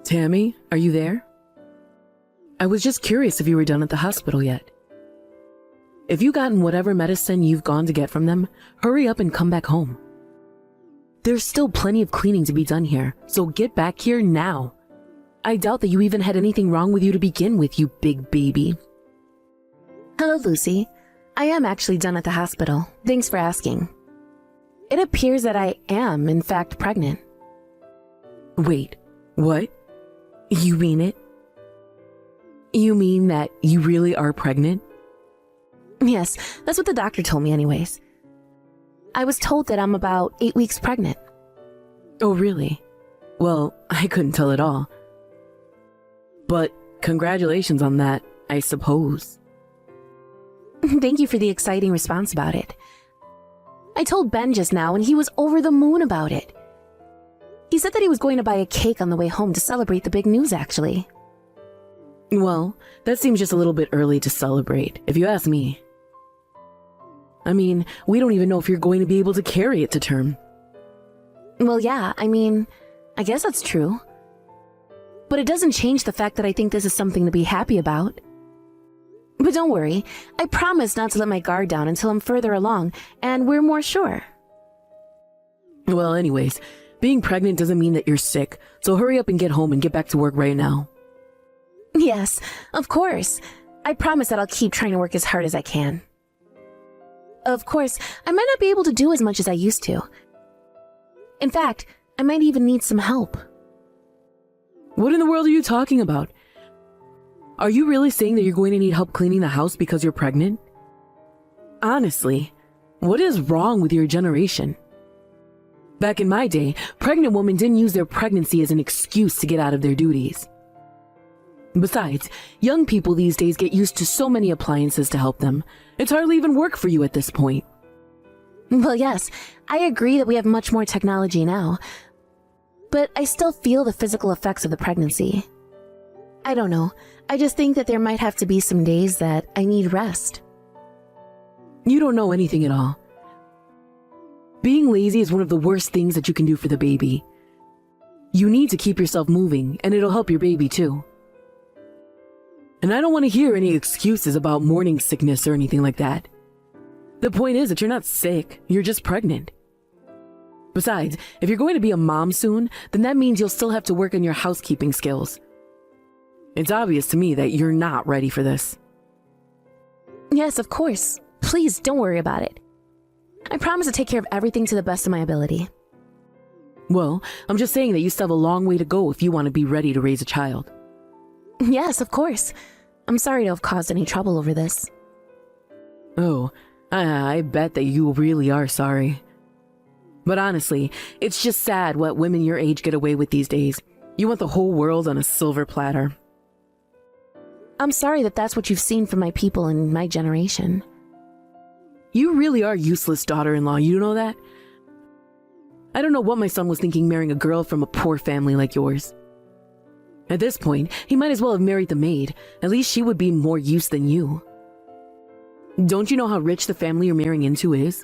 Tammy, are you there? I was just curious if you were done at the hospital yet. If you've gotten whatever medicine you've gone to get from them, hurry up and come back home. There's still plenty of cleaning to be done here, so get back here now. I doubt that you even had anything wrong with you to begin with, you big baby. Hello, Lucy. I am actually done at the hospital. Thanks for asking. It appears that I am, in fact, pregnant. Wait, what? You mean it? You mean that you really are pregnant? Yes, that's what the doctor told me anyways. I was told that I'm about 8 weeks pregnant. Oh, really? Well, I couldn't tell at all. But congratulations on that, I suppose. Thank you for the exciting response about it. I told Ben just now and he was over the moon about it. He said that he was going to buy a cake on the way home to celebrate the big news, actually. Well, that seems just a little bit early to celebrate, if you ask me. I mean, we don't even know if you're going to be able to carry it to term. Well, yeah, I guess that's true. But it doesn't change the fact that I think this is something to be happy about. But don't worry, I promise not to let my guard down until I'm further along and we're more sure. Well, anyways, being pregnant doesn't mean that you're sick, so hurry up and get home and get back to work right now. Yes, of course. I promise that I'll keep trying to work as hard as I can. Of course, I might not be able to do as much as I used to. In fact, I might even need some help. What in the world are you talking about? Are you really saying that you're going to need help cleaning the house because you're pregnant? Honestly, what is wrong with your generation? Back in my day, pregnant women didn't use their pregnancy as an excuse to get out of their duties. Besides, young people these days get used to so many appliances to help them. It's hardly even work for you at this point. Well, yes, I agree that we have much more technology now. But I still feel the physical effects of the pregnancy. I don't know. I just think that there might have to be some days that I need rest. You don't know anything at all. Being lazy is one of the worst things that you can do for the baby. You need to keep yourself moving, and it'll help your baby too. And I don't want to hear any excuses about morning sickness or anything like that. The point is that you're not sick, you're just pregnant. Besides, if you're going to be a mom soon, then that means you'll still have to work on your housekeeping skills. It's obvious to me that you're not ready for this. Yes, of course. Please don't worry about it. I promise to take care of everything to the best of my ability. Well, I'm just saying that you still have a long way to go if you want to be ready to raise a child. Yes, of course. I'm sorry to have caused any trouble over this. Oh, I bet that you really are sorry. But honestly, it's just sad what women your age get away with these days. You want the whole world on a silver platter. I'm sorry that that's what you've seen from my people in my generation. You really are useless daughter-in-law, you know that? I don't know what my son was thinking marrying a girl from a poor family like yours. At this point, he might as well have married the maid. At least she would be more use than you. Don't you know how rich the family you're marrying into is?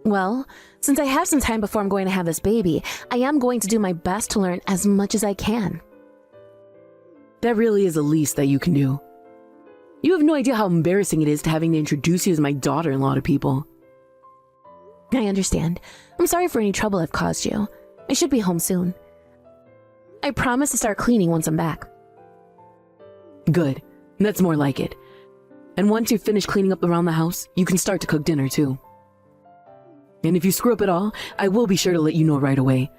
Well, since I have some time before I'm going to have this baby, I am going to do my best to learn as much as I can. That really is the least that you can do. You have no idea how embarrassing it is to having to introduce you as my daughter-in-law to people. I understand. I'm sorry for any trouble I've caused you. I should be home soon. I promise to start cleaning once I'm back. Good. That's more like it. And once you've finished cleaning up around the house, you can start to cook dinner too. And if you screw up at all, I will be sure to let you know right away.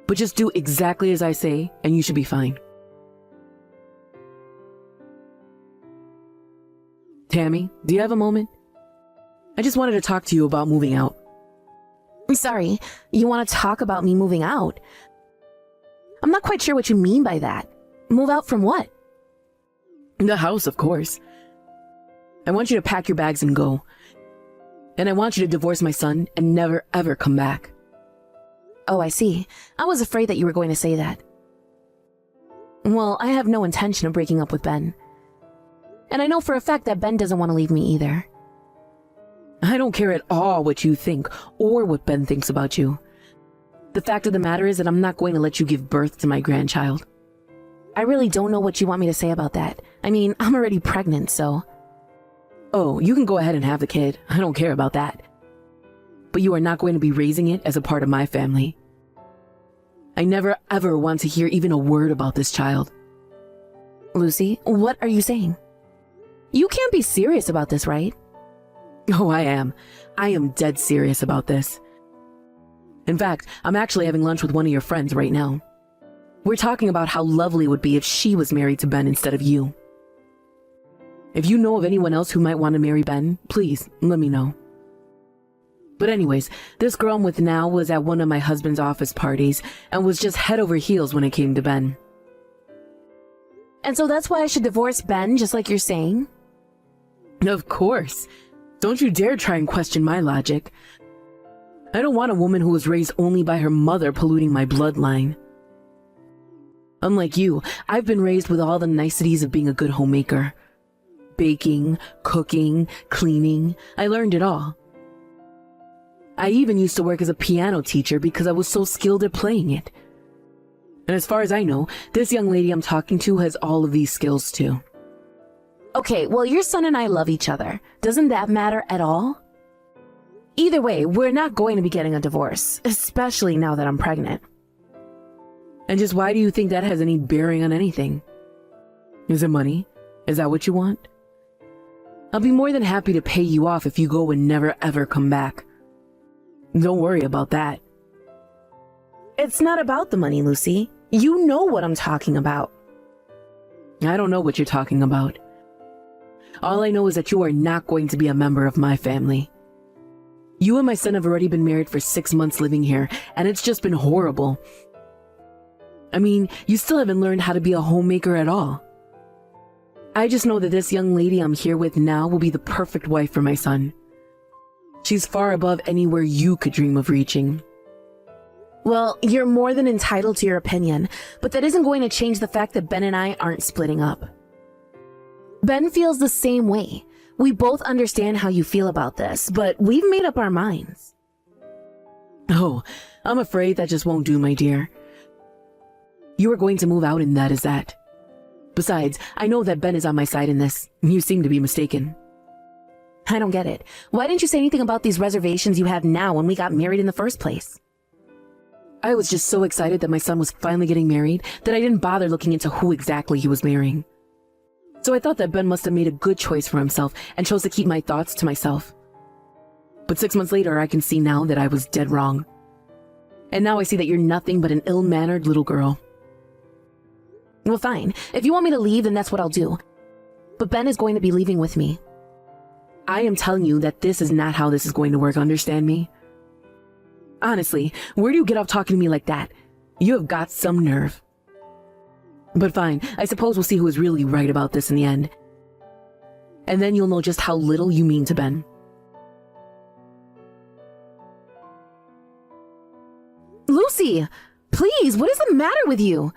But just do exactly as I say, and you should be fine. Tammy, do you have a moment? I just wanted to talk to you about moving out. I'm sorry, you want to talk about me moving out? I'm not quite sure what you mean by that. Move out from what? The house, of course. I want you to pack your bags and go. And I want you to divorce my son and never ever come back. Oh, I see. I was afraid that you were going to say that. Well, I have no intention of breaking up with Ben. And I know for a fact that Ben doesn't want to leave me either. I don't care at all what you think or what Ben thinks about you. The fact of the matter is that I'm not going to let you give birth to my grandchild. I really don't know what you want me to say about that. I mean, I'm already pregnant, so... Oh, you can go ahead and have the kid. I don't care about that. But you are not going to be raising it as a part of my family. I never ever want to hear even a word about this child. Lucy, what are you saying? You can't be serious about this, right? Oh, I am. I am dead serious about this. In fact, I'm actually having lunch with one of your friends right now. We're talking about how lovely it would be if she was married to Ben instead of you. If you know of anyone else who might want to marry Ben, please let me know. But anyways, this girl I'm with now was at one of my husband's office parties and was just head over heels when it came to Ben. And so that's why I should divorce Ben, just like you're saying? Of course. Don't you dare try and question my logic. I don't want a woman who was raised only by her mother polluting my bloodline. Unlike you, I've been raised with all the niceties of being a good homemaker. Baking, cooking, cleaning, I learned it all. I even used to work as a piano teacher because I was so skilled at playing it. And as far as I know, this young lady I'm talking to has all of these skills too. Okay, well, your son and I love each other. Doesn't that matter at all? Either way, we're not going to be getting a divorce, especially now that I'm pregnant. And just why do you think that has any bearing on anything? Is it money? Is that what you want? I'll be more than happy to pay you off if you go and never ever come back. Don't worry about that. It's not about the money, Lucy. You know what I'm talking about. I don't know what you're talking about. All I know is that you are not going to be a member of my family. You and my son have already been married for 6 months living here, and it's just been horrible. I mean, you still haven't learned how to be a homemaker at all. I just know that this young lady I'm here with now will be the perfect wife for my son. She's far above anywhere you could dream of reaching. Well, you're more than entitled to your opinion, but that isn't going to change the fact that Ben and I aren't splitting up. Ben feels the same way. We both understand how you feel about this, but we've made up our minds. Oh, I'm afraid that just won't do, my dear. You are going to move out and that is that. Besides, I know that Ben is on my side in this. You seem to be mistaken. I don't get it. Why didn't you say anything about these reservations you have now when we got married in the first place? I was just so excited that my son was finally getting married that I didn't bother looking into who exactly he was marrying. So I thought that Ben must have made a good choice for himself and chose to keep my thoughts to myself. But 6 months later, I can see now that I was dead wrong. And now I see that you're nothing but an ill-mannered little girl. Well, fine. If you want me to leave, then that's what I'll do. But Ben is going to be leaving with me. I am telling you that this is not how this is going to work, understand me? Honestly, where do you get off talking to me like that? You have got some nerve. But fine, I suppose we'll see who is really right about this in the end. And then you'll know just how little you mean to Ben. Lucy, please, what is the matter with you?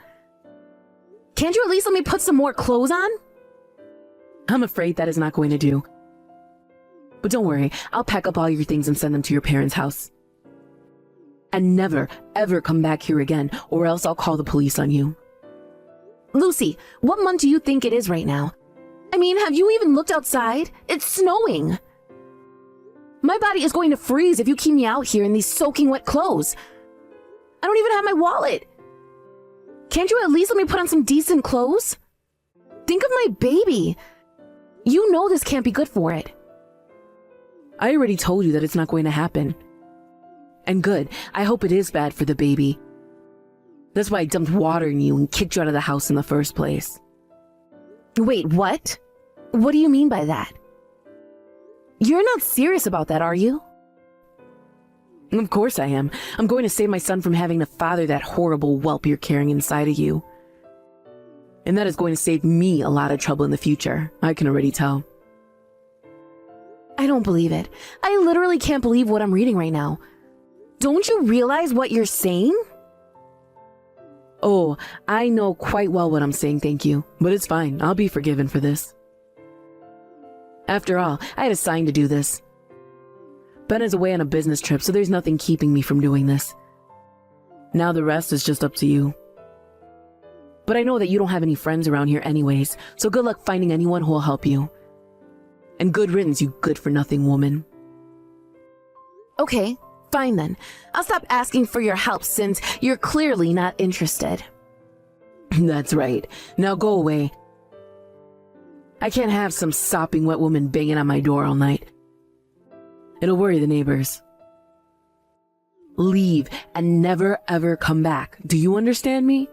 Can't you at least let me put some more clothes on? I'm afraid that is not going to do. But don't worry, I'll pack up all your things and send them to your parents' house. And never, ever come back here again, or else I'll call the police on you. Lucy, what month do you think it is right now? I mean, have you even looked outside? It's snowing. My body is going to freeze if you keep me out here in these soaking wet clothes. I don't even have my wallet. Can't you at least let me put on some decent clothes? Think of my baby. You know this can't be good for it. I already told you that it's not going to happen. And good, I hope it is bad for the baby. That's why I dumped water in you and kicked you out of the house in the first place. Wait, what? What do you mean by that? You're not serious about that, are you? Of course I am. I'm going to save my son from having to father that horrible whelp you're carrying inside of you. And that is going to save me a lot of trouble in the future. I can already tell. I don't believe it. I literally can't believe what I'm reading right now. Don't you realize what you're saying? Oh, I know quite well what I'm saying, thank you. But it's fine. I'll be forgiven for this. After all, I had a sign to do this. Ben is away on a business trip, so there's nothing keeping me from doing this. Now the rest is just up to you. But I know that you don't have any friends around here anyways, so good luck finding anyone who will help you. And good riddance, you good-for-nothing woman. Okay, fine then. I'll stop asking for your help since you're clearly not interested. That's right. Now go away. I can't have some sopping wet woman banging on my door all night. It'll worry the neighbors. Leave and never ever come back. Do you understand me?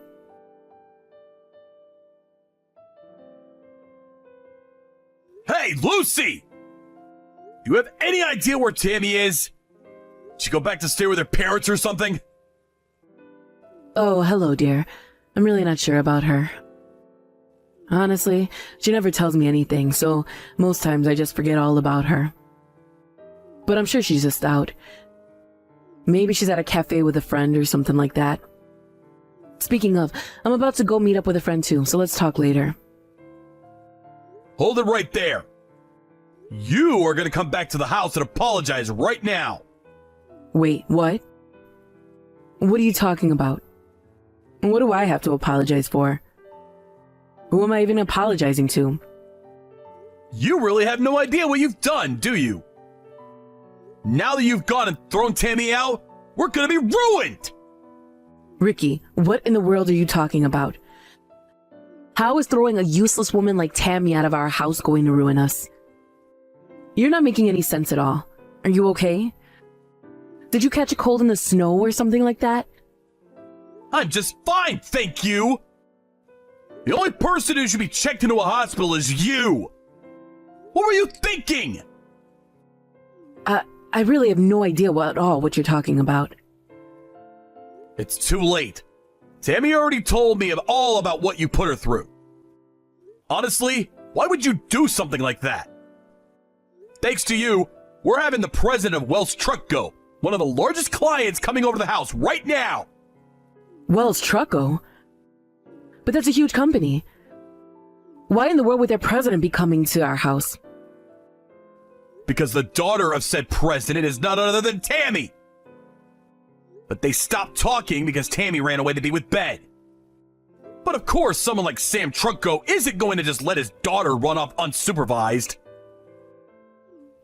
Hey, Lucy! You have any idea where Tammy is? Did she go back to stay with her parents or something? Oh, hello, dear. I'm really not sure about her. Honestly, she never tells me anything, so most times I just forget all about her. But I'm sure she's just out. Maybe she's at a cafe with a friend or something like that. Speaking of, I'm about to go meet up with a friend too, so let's talk later. Hold it right there. You are gonna come back to the house and apologize right now. Wait, what? What are you talking about? What do I have to apologize for? Who am I even apologizing to? You really have no idea what you've done, do you? Now that you've gone and thrown Tammy out, we're gonna be ruined! Ricky, what in the world are you talking about? How is throwing a useless woman like Tammy out of our house going to ruin us? You're not making any sense at all. Are you okay? Did you catch a cold in the snow or something like that? I'm just fine, thank you! The only person who should be checked into a hospital is you! What were you thinking? I really have no idea at all what you're talking about. It's too late. Tammy already told me all about what you put her through. Honestly, why would you do something like that? Thanks to you, we're having the president of Wells Truck Go, one of the largest clients, coming over to the house right now. Wells Trucko? But that's a huge company. Why in the world would their president be coming to our house? Because the daughter of said president is none other than Tammy. But they stopped talking because Tammy ran away to be with Ben. But of course, someone like Sam Trucko isn't going to just let his daughter run off unsupervised.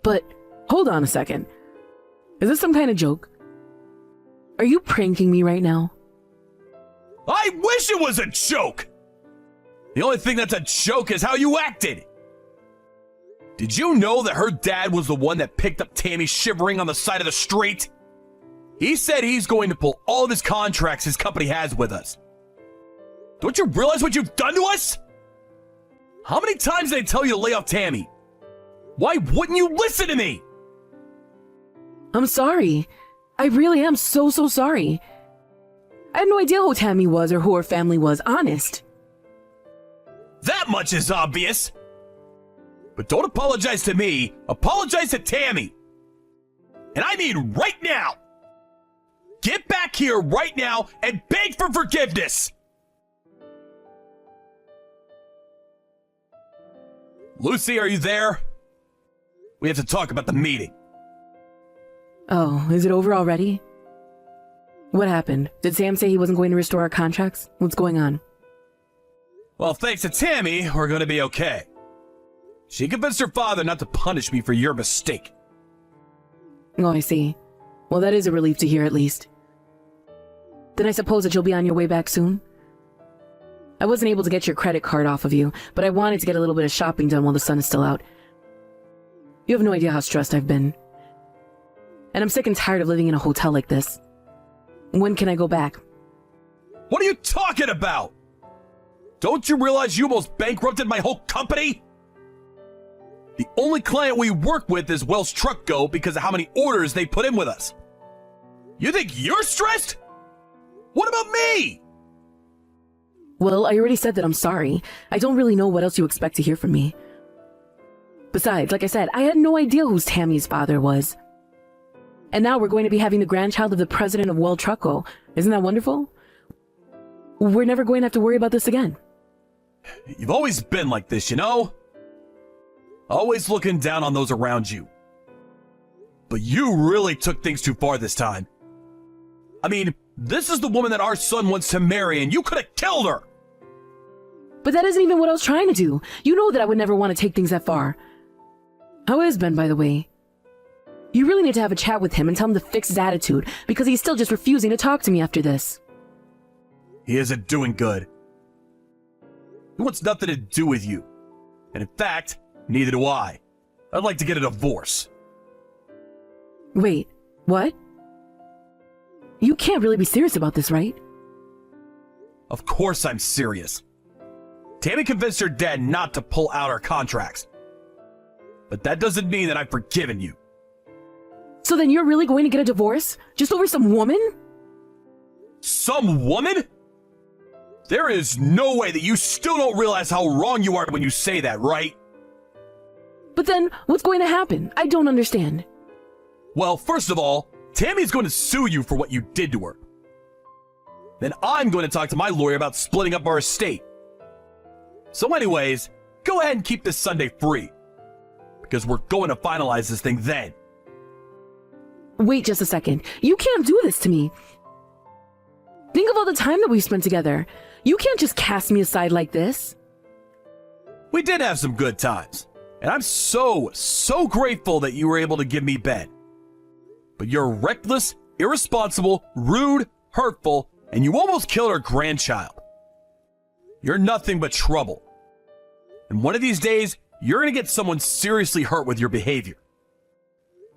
But, hold on a second. Is this some kind of joke? Are you pranking me right now? I wish it was a joke! The only thing that's a joke is how you acted. Did you know that her dad was the one that picked up Tammy shivering on the side of the street? He said he's going to pull all of his contracts his company has with us. Don't you realize what you've done to us? How many times did I tell you to lay off Tammy? Why wouldn't you listen to me? I'm sorry. I really am so sorry. I had no idea who Tammy was or who her family was, honest. That much is obvious. But don't apologize to me, apologize to Tammy. And I mean right now. Get back here right now and beg for forgiveness. Lucy, are you there? We have to talk about the meeting. Oh, is it over already? What happened? Did Sam say he wasn't going to restore our contracts? What's going on? Well, thanks to Tammy, we're going to be okay. She convinced her father not to punish me for your mistake. Oh, I see. Well, that is a relief to hear at least. Then I suppose that you'll be on your way back soon? I wasn't able to get your credit card off of you, but I wanted to get a little bit of shopping done while the sun is still out. You have no idea how stressed I've been. And I'm sick and tired of living in a hotel like this. When can I go back? What are you talking about? Don't you realize you almost bankrupted my whole company? The only client we work with is Wells Truck Go because of how many orders they put in with us. You think you're stressed? What about me? Well, I already said that I'm sorry. I don't really know what else you expect to hear from me. Besides, like I said, I had no idea who Tammy's father was. And now we're going to be having the grandchild of the president of Wells Truck Go. Isn't that wonderful? We're never going to have to worry about this again. You've always been like this, you know? Always looking down on those around you. But you really took things too far this time. I mean, This is the woman that our son wants to marry, and you could have killed her! But that isn't even what I was trying to do. You know that I would never want to take things that far. How is Ben, by the way? You really need to have a chat with him and tell him to fix his attitude, because he's still just refusing to talk to me after this. He isn't doing good. He wants nothing to do with you. And in fact, neither do I. I'd like to get a divorce. Wait, what? You can't really be serious about this, right? Of course I'm serious. Tammy convinced her dad not to pull out our contracts. But that doesn't mean that I've forgiven you. So then you're really going to get a divorce? Just over some woman? Some woman? There is no way that you still don't realize how wrong you are when you say that, right? But then, what's going to happen? I don't understand. Well, first of all, Tammy's going to sue you for what you did to her. Then I'm going to talk to my lawyer about splitting up our estate. So anyways, go ahead and keep this Sunday free. Because we're going to finalize this thing then. Wait just a second. You can't do this to me. Think of all the time that we've spent together. You can't just cast me aside like this. We did have some good times. And I'm so grateful that you were able to give me Ben. But you're reckless, irresponsible, rude, hurtful, and you almost killed our grandchild. You're nothing but trouble. And one of these days, you're going to get someone seriously hurt with your behavior.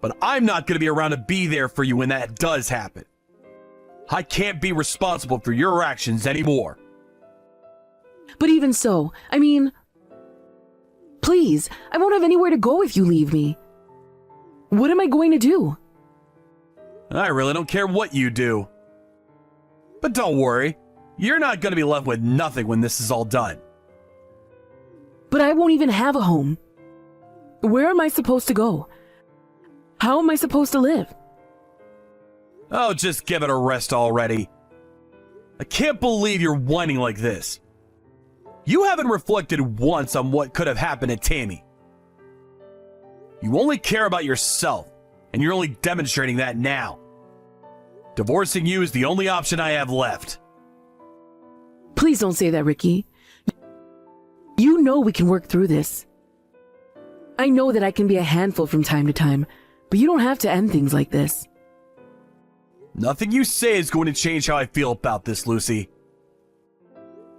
But I'm not going to be around to be there for you when that does happen. I can't be responsible for your actions anymore. But even so, I mean... Please, I won't have anywhere to go if you leave me. What am I going to do? I really don't care what you do. But don't worry, you're not going to be left with nothing when this is all done. But I won't even have a home. Where am I supposed to go? How am I supposed to live? Oh, just give it a rest already. I can't believe you're whining like this. You haven't reflected once on what could have happened to Tammy. You only care about yourself, and you're only demonstrating that now. Divorcing you is the only option I have left. Please don't say that, Ricky. You know we can work through this. I know that I can be a handful from time to time, but you don't have to end things like this. Nothing you say is going to change how I feel about this, Lucy.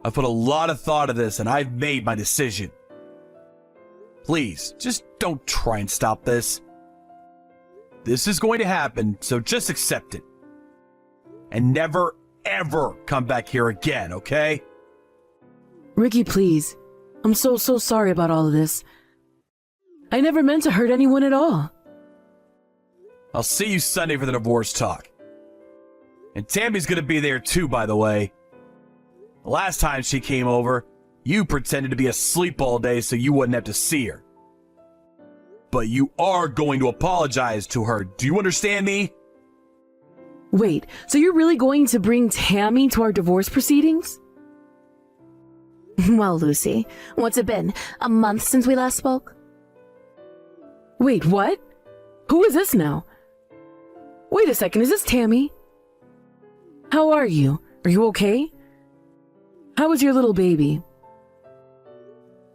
I've put a lot of thought into this, and I've made my decision. Please, just don't try and stop this. This is going to happen, so just accept it. And never, ever come back here again, okay? Ricky, please. I'm so sorry about all of this. I never meant to hurt anyone at all. I'll see you Sunday for the divorce talk. And Tammy's gonna be there too, by the way. The last time she came over, you pretended to be asleep all day so you wouldn't have to see her. But you are going to apologize to her. Do you understand me? Wait, so you're really going to bring Tammy to our divorce proceedings? Well, Lucy, what's it been? A month since we last spoke? Wait, what? Who is this now? Wait a second, is this Tammy? How are you? Are you okay? How is your little baby?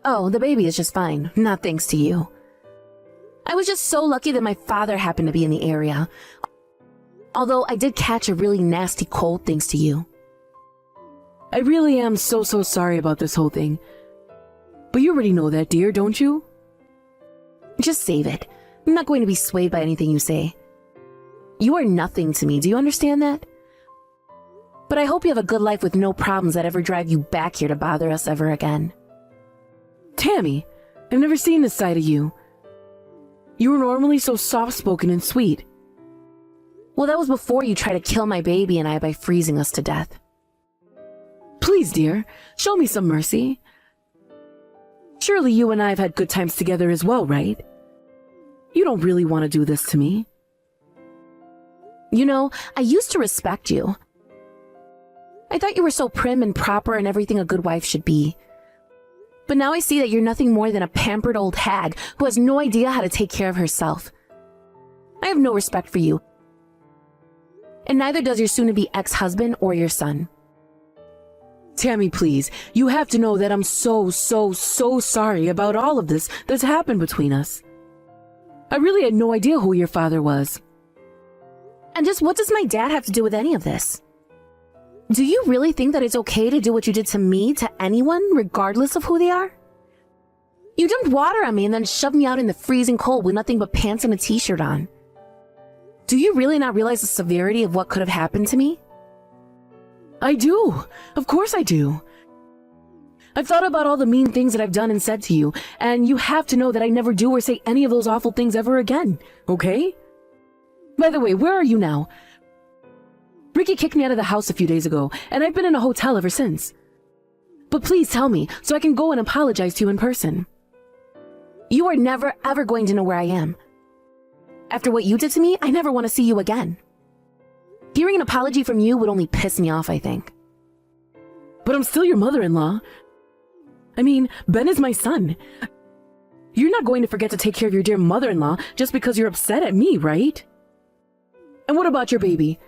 Oh, the baby is just fine, not thanks to you. I was just so lucky that my father happened to be in the area. Although I did catch a really nasty cold thanks to you. I really am so sorry about this whole thing. But you already know that, dear, don't you? Just save it. I'm not going to be swayed by anything you say. You are nothing to me, do you understand that? But I hope you have a good life with no problems that ever drive you back here to bother us ever again. Tammy, I've never seen this side of you. You were normally so soft-spoken and sweet. Well, that was before you tried to kill my baby and I by freezing us to death. Please, dear, show me some mercy. Surely you and I have had good times together as well, right? You don't really want to do this to me. You know, I used to respect you. I thought you were so prim and proper and everything a good wife should be. But now I see that you're nothing more than a pampered old hag who has no idea how to take care of herself. I have no respect for you. And neither does your soon-to-be ex-husband or your son. Tammy, please, you have to know that I'm so sorry about all of this that's happened between us. I really had no idea who your father was. And just what does my dad have to do with any of this? Do you really think that it's okay to do what you did to me to anyone, regardless of who they are? You dumped water on me and then shoved me out in the freezing cold with nothing but pants and a t-shirt on. Do you really not realize the severity of what could have happened to me? I do. Of course I do. I've thought about all the mean things that I've done and said to you, and you have to know that I never do or say any of those awful things ever again, okay? By the way, where are you now? Ricky kicked me out of the house a few days ago, and I've been in a hotel ever since. But please tell me, so I can go and apologize to you in person. You are never ever going to know where I am. After what you did to me, I never want to see you again. Hearing an apology from you would only piss me off, I think. But I'm still your mother-in-law. I mean, Ben is my son. You're not going to forget to take care of your dear mother-in-law just because you're upset at me, right? And what about your baby?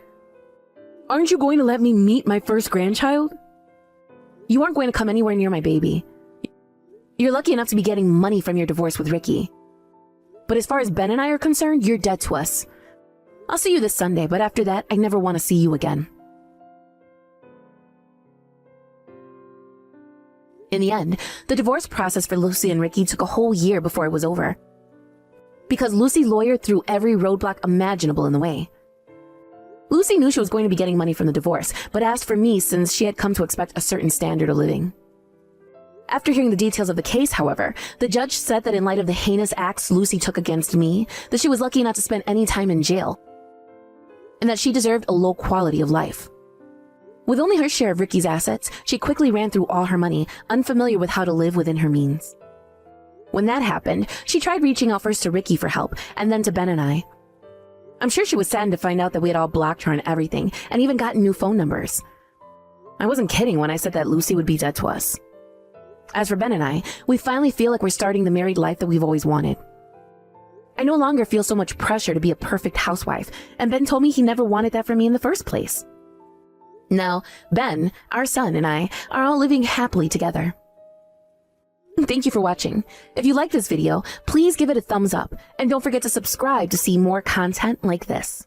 Aren't you going to let me meet my first grandchild? You aren't going to come anywhere near my baby. You're lucky enough to be getting money from your divorce with Ricky. But as far as Ben and I are concerned, you're dead to us. I'll see you this Sunday, but after that, I never want to see you again. In the end, the divorce process for Lucy and Ricky took a whole year before it was over. Because Lucy's lawyer threw every roadblock imaginable in the way. Lucy knew she was going to be getting money from the divorce, but asked for me since she had come to expect a certain standard of living. After hearing the details of the case, however, the judge said that in light of the heinous acts Lucy took against me, that she was lucky not to spend any time in jail, and that she deserved a low quality of life. With only her share of Ricky's assets, she quickly ran through all her money, unfamiliar with how to live within her means. When that happened, she tried reaching out first to Ricky for help, and then to Ben and I. I'm sure she was saddened to find out that we had all blocked her on everything, and even gotten new phone numbers. I wasn't kidding when I said that Lucy would be dead to us. As for Ben and I, we finally feel like we're starting the married life that we've always wanted. I no longer feel so much pressure to be a perfect housewife, and Ben told me he never wanted that for me in the first place. Now, Ben, our son, and I are all living happily together. Thank you for watching. If you liked this video, please give it a thumbs up, and don't forget to subscribe to see more content like this.